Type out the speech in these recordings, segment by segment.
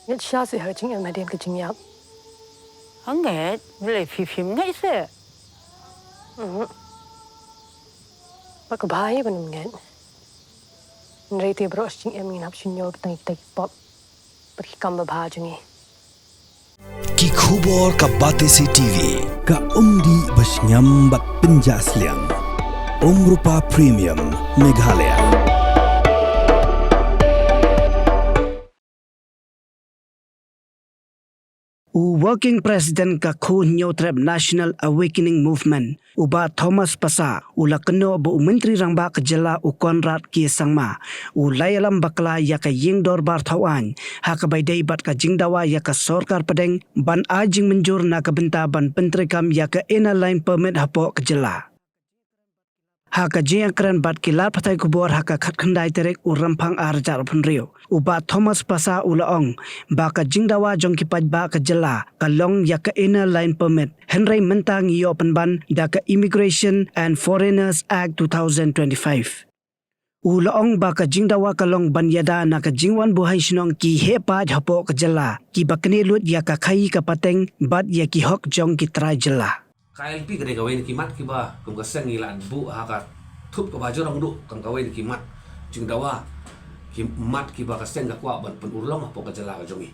Nhất xa sự hở chính em mà đem cái chính nhập. Hắn nghe lại phim ngay sẽ. Bác có bài bên em nghe. Nãy thì bro chính em nhìn hấp xin nhau cái tay pop. Bác cầm bà bà chung Ki khubor ka Batesi TV ka umdi basnyam bat penjaslian Rupa Premium Meghalaya. Working President ka Khun Nyotreb National Awakening Movement uba Thomas Pasa ulakno bu Menteri Rangba Kejala u Konrad Ki Sangma ulayalam bakla ya ka yingdor bar thawan ha ka baidai bat ka jingdawa ya ka sorkar pedeng ban ajing menjur na ka benta ban pentrikam ya ka ena line permit hapo Kejala. Haka jeng keren bat kilat patai kubur haka khat khandai terek u rampang arjar punrio uba Thomas Pasa ulaong baka jingdawa jong kipaj ba ka jela kalong ya ka inner line permit Henry mentang iyo penban da ka Immigration and Foreigners Act 2025 ulaong baka jingdawa kalong banyada na ka jingwan buhay sinong ki hepa hapo ka jela ki bakni lut ya ka khai ka pateng bat ya ki hok jong ki trai jela. KLP kadai kawin kimat kiba kum kaseng ilan bu haka thup ka baju rong du kam kawin kimat jing dawa kimat kiba kaseng ka kwa ban pen urlong apo ka jala ka jongi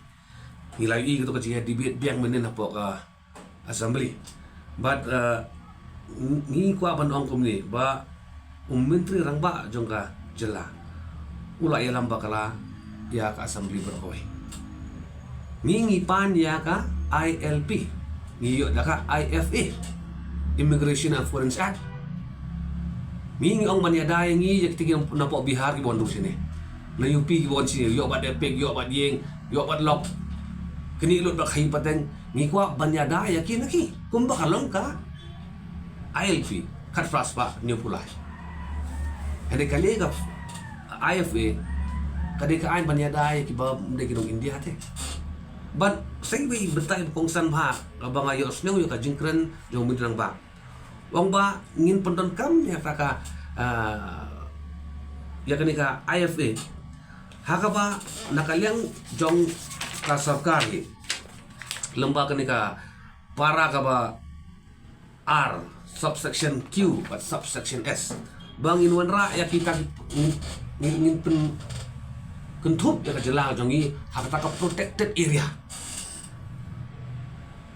nilai i gitu ka jia debate biang menen apo ka assembly but ni kwa ban ong kum ni ba menteri rangba jong ka jala ula ya lamba kala ya ka assembly berkoi ngi pan ya ka ILP ngiyo daka IFA Immigration and Foreigners Act mingi ong manyadai ngi jak tingin napo Bihar ki bondu sini na UP ki bon sini yo bad epek yo bad yeng yo bad lok kini lut bak hai pateng ngi kwa banyadai yakin naki kumba kalong ka ILP kat fras pa new pulai hede kali ka IFA kade ka ain banyadai ki ba de ki dong India te but sing we betay kongsan ba abang ayo sneu yo ka jingkren jong midrang ba wong ba ngin pendon kam ya ka ya kani ka IFA haka ba nakaliang jong ka sarkari lemba kani ka para ka ba R subsection Q but subsection S bang inwan ra ya kita ngin pen kentup ya ka jela jongi haka ka protected area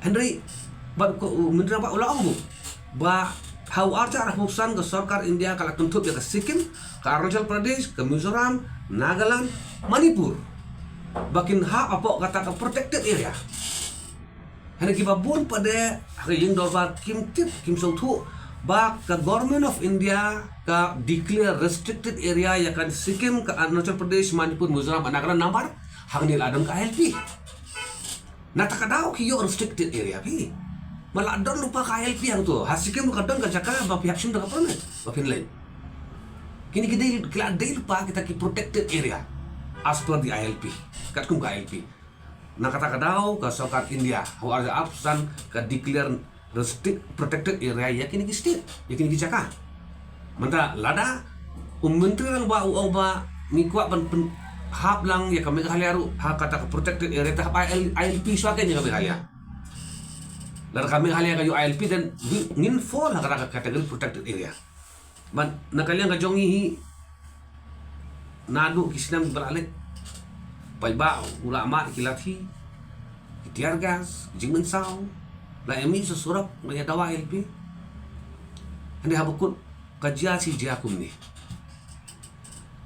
Henry ban ko mindra ba ulang bu ba how arta rahusan ke sarkar India kala kentup ya ka Sikkim ka Arunachal Pradesh ke Mizoram Nagaland Manipur bakin ha apo kata ka protected area Henry kiba bun pada yung dolba kim so thu ba ka government of India ka declare restricted area ya kan Sikkim ka Arunachal Pradesh Manipur Mizoram Nagaland nambar hang nil adang ka ILP natakadaw kiyo restricted area pi maladon lupa KLP yang tu hasikim kadang ka jaka ba pihak sim daga permit ba pinlain kini kita lupa kita ki protected area as per the ILP kat kum KLP nakatakadaw ka sarkar India how are the absan ka declare protected area ya kini ki state ya kini ki jaka manta lada menteri lang ba ba ngikwa ban hap lang ya kami kahaliaru ha kata protected area tahap ILP swaganya kami halia lalu kami halia kayu ILP dan ngin fall kata kategori protected area man nakaliang kajongi nadu kisinam beralik palba ulama kilati tiar gas jing mensau la emi sesurap ngaya dawa ILP ande habukun kajia si jakum ni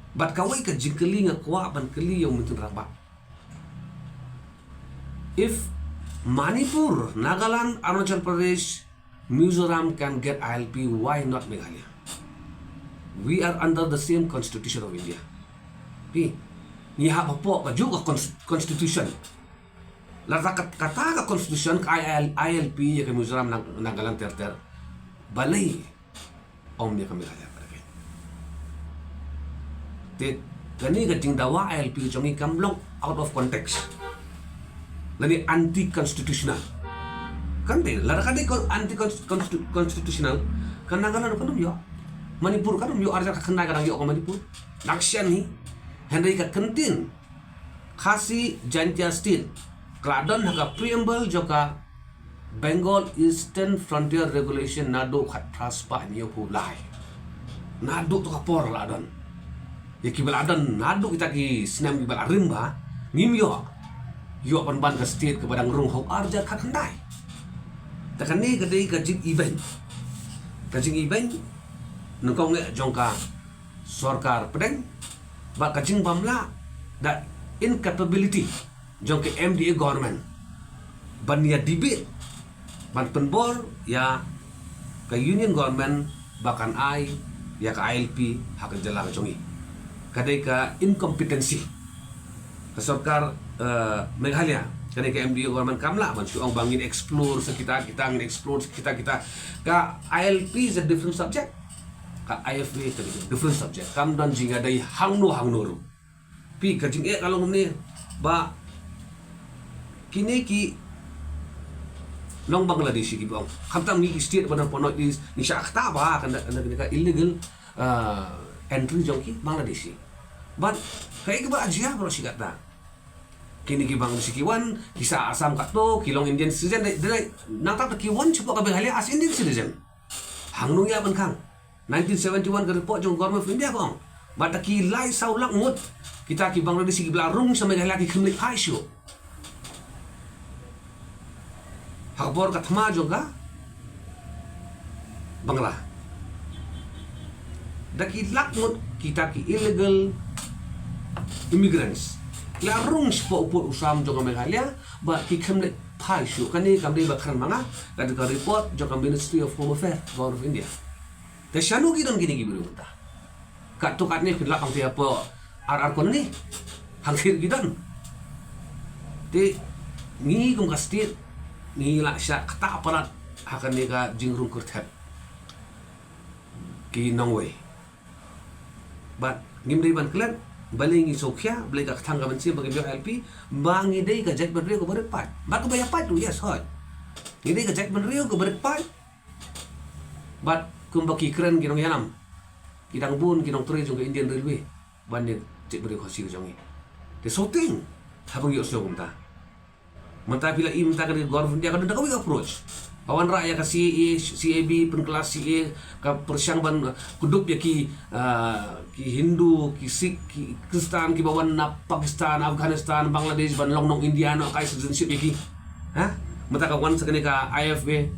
bat kawai ka jingkeli nga kwa ban keli yung mitun raba if Manipur, Nagaland, Arunachal Pradesh, Mizoram can get ILP, why not Meghalaya? We are under the same constitution of India. Ni ha po ka juga constitution. Lata kata ka constitution ka ILP ya ka Mizoram Nagaland ter balay om ya ka Meghalaya. Gani ka jingdawa ILP jongi kamlong out of context. Lani anti-constitutional. Kan te, lara kade anti-constitutional. Kan Nagaland kan yo. Manipur kan yo arja ka kena kadang yo Manipur. Naksyan ni Henry ka kentin khasi Jantia Steel Kladon haka preamble joka Bengal Eastern Frontier Regulation nado khat traspa niyo pulai nado to kapor ladon ya kibal adon nado kita ki sinam kibal arimba ngimyo yo ban ka state ke badang rung hok arja khandai takan ni kadai kajing event nungkong nge jongka sarkar pedeng ba kajing bamla da incapability jong ke MDA government ban ya debate ban penbor ya ke union government bahkan ya ke ILP hak jala ke jongi kadai ka incompetency ke sarkar Meghalaya kadai ke MDA government kamla ban suong bangin explore sekitar kita ngin explore sekitar kita ka ILP is a different subject ka IFB ka different subject kam dan jinga dai hangno ru pi kajing kalau ni ba kini ki long Bangladesh ki bang kamtam ni state bana pono is ni syakta ba kan ka illegal entry jongki Bangladesh but kai ke ba ajia bro sikata kini ki Bangladesh ki wan kisa asam kato kilong Indian citizen dai nang ta ki wan chupo ka Meghalaya as Indian citizen hangno ya ban kang 1971 ke report jong government of India kong bata ki lai saulang ngut kita ki Bangladesh ki belarung sama Meghalaya ki khimlik haisyo hakbor ka thama joga Bangla daki lakmut kita ki illegal immigrants larung spo upur usam joga Meghalaya ba ki khimlik haisyo kani kamri bakran manga kad ka report joga Ministry of Home Affairs Government of India te shanu ki don gini gibiru ta kat to kat ni khilak ang tiap ar kon ni hangkir gidan te ni kum kastit ni la sya kata aparat hakan ni ka jingrung kurthat ki nongwe but ngimri ban klan balingi sokhya blai ka thanga ban si bagi LP bangi dei ka jat ban rio ko baret pat ba ko baya pat tu yes hot ni dei ka jat ban rio ko baret pat but kumbaki keren kinong yanam kidang bun kinong tre jong Indian Railway ban ni cek beri khasi ke jongi te shooting habang yo so kumta manta pila im ta ka government dia ka da ka approach pawan ra ya ka CAB penkelas CA ka persyang ban kudup ya ki Hindu ki Sikh ki Kristen ki bawan na Pakistan Afghanistan Bangladesh ban long nong India no kai citizenship ya ki ha mata ka wan sakane ka IFB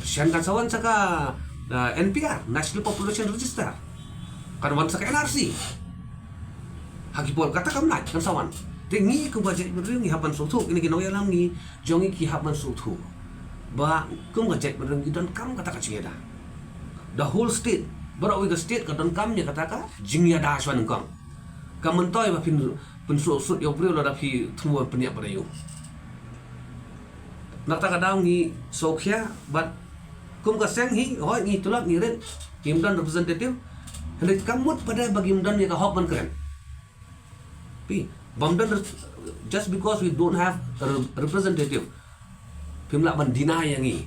syan kan sawan saka NPR National Population Register kan wan saka NRC hakipol kata kam nai kan sawan tingi ku budget bering ni hapan sutu ini kinong yalam ni jongi ki hapan sutu ba kum budget bering don kam kata ka cingeda the whole state baro we state ka don kam nya kata ka jingya da swan kang kamentoi ba pin su sut yo brio da phi thumuan penya pada yo nakta ka daw ni sokhya but kum ka seng hi hoi ni tulak ni ren kimdan representative hendak kamut pada bagi mdan ni ka hok ban keren pi bamdan just because we don't have a representative pimla ban dina yang ni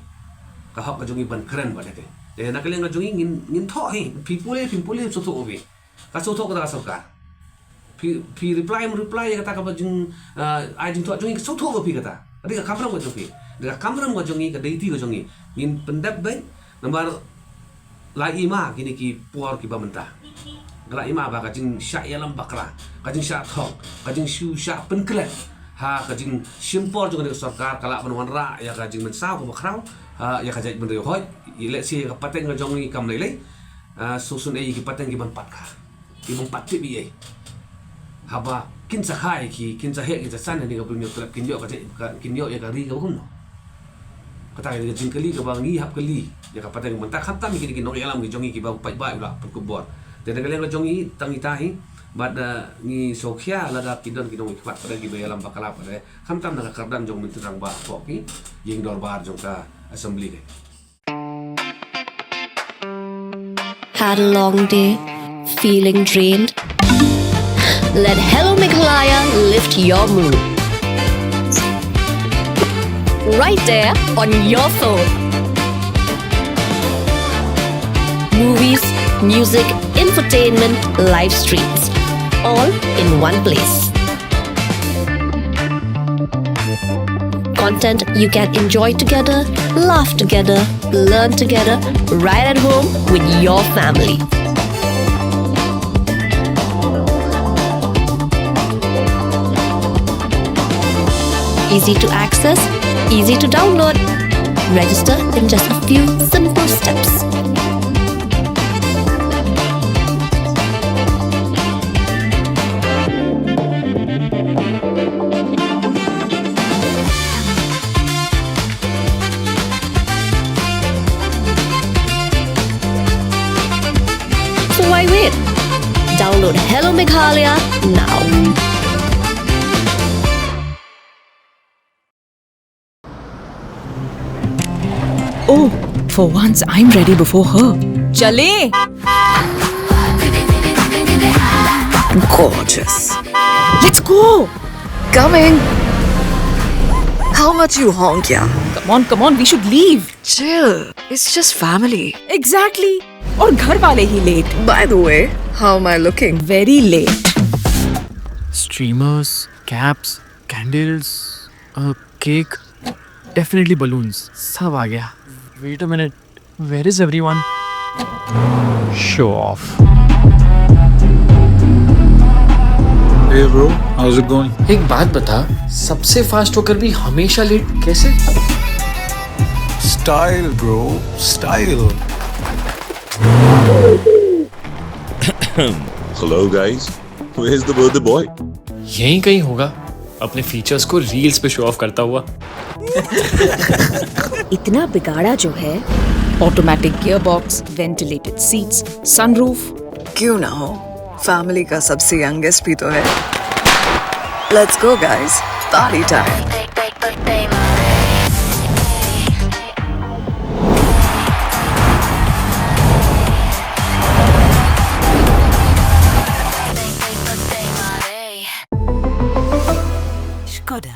ka hok ka jongi ban keren pada ke de nak leng ka jongi ngin tho hi pipule so tho obi ka so tho ka sarkar pi reply kata ka bajung ai jing tho jongi so tho obi kata adi ka kamram ka jongi de ka kamram ka jongi ka deiti ka jongi ngin pendap bai nomor lai ima kini ki puar ki bamenta gala ima ba kajing sya yalam bakra kajing sya thok kajing syu sya penklet ha kajing simpor juga ni sarkar kala banwan ra ya kajing men saw ko bakrau ha ya kajai ben hoi let's say ka pateng ka jong ni kam lele susun ei ki pateng ki ban pat ka ki ban pat ti bi ei ha ba kin sa khai ki kin sa he ki sa san ni ka punya trap kin yo ka kin yo ya ka ri ka hum no kata ka jing kali ka bangi hap kali ya ka pateng men ta kham tam ki no yalam ki jongi ki ba pai ba ula pun kubor dan kalian ka jongi tangi tahi bad ni sokhya lada kidon kidong ikpat pada gi bayalam bakala pada kham tam na kardan jong menterang ba poki yeng dor bar jong ka assembly ke. Had a long day, feeling drained? Let Hello Meghalaya lift your mood. Right there on your phone. Movies, music, infotainment, live streams, all in one place. Content you can enjoy together, laugh together, learn together, right at home with your family. Easy to access, easy to download. Register in just a few simple steps. So why wait? Download Hello Meghalaya now. Oh, for once I'm ready before her. Chale! Gorgeous. Let's go! Coming. How much you honk, yeah? Come on, we should leave. Chill. It's just family. Exactly. और घर वाले ही late. By the way, how am I looking? Very late. Streamers, caps, candles, a cake, definitely balloons. सब आ गया. Wait a minute. Where is everyone? Show off. Hey bro, how's it going? एक बात बता, सबसे फास्ट होकर भी हमेशा लेट कैसे? Style bro, style. Hello guys, where's the birthday boy? यहीं कहीं होगा, अपने फीचर्स को रील्स पे शो ऑफ करता हुआ. इतना बिगाड़ा जो है. Automatic gearbox, ventilated seats, sunroof. क्यों ना हो? Family का सबसे youngest भी तो है. Let's go guys, party time. Skoda.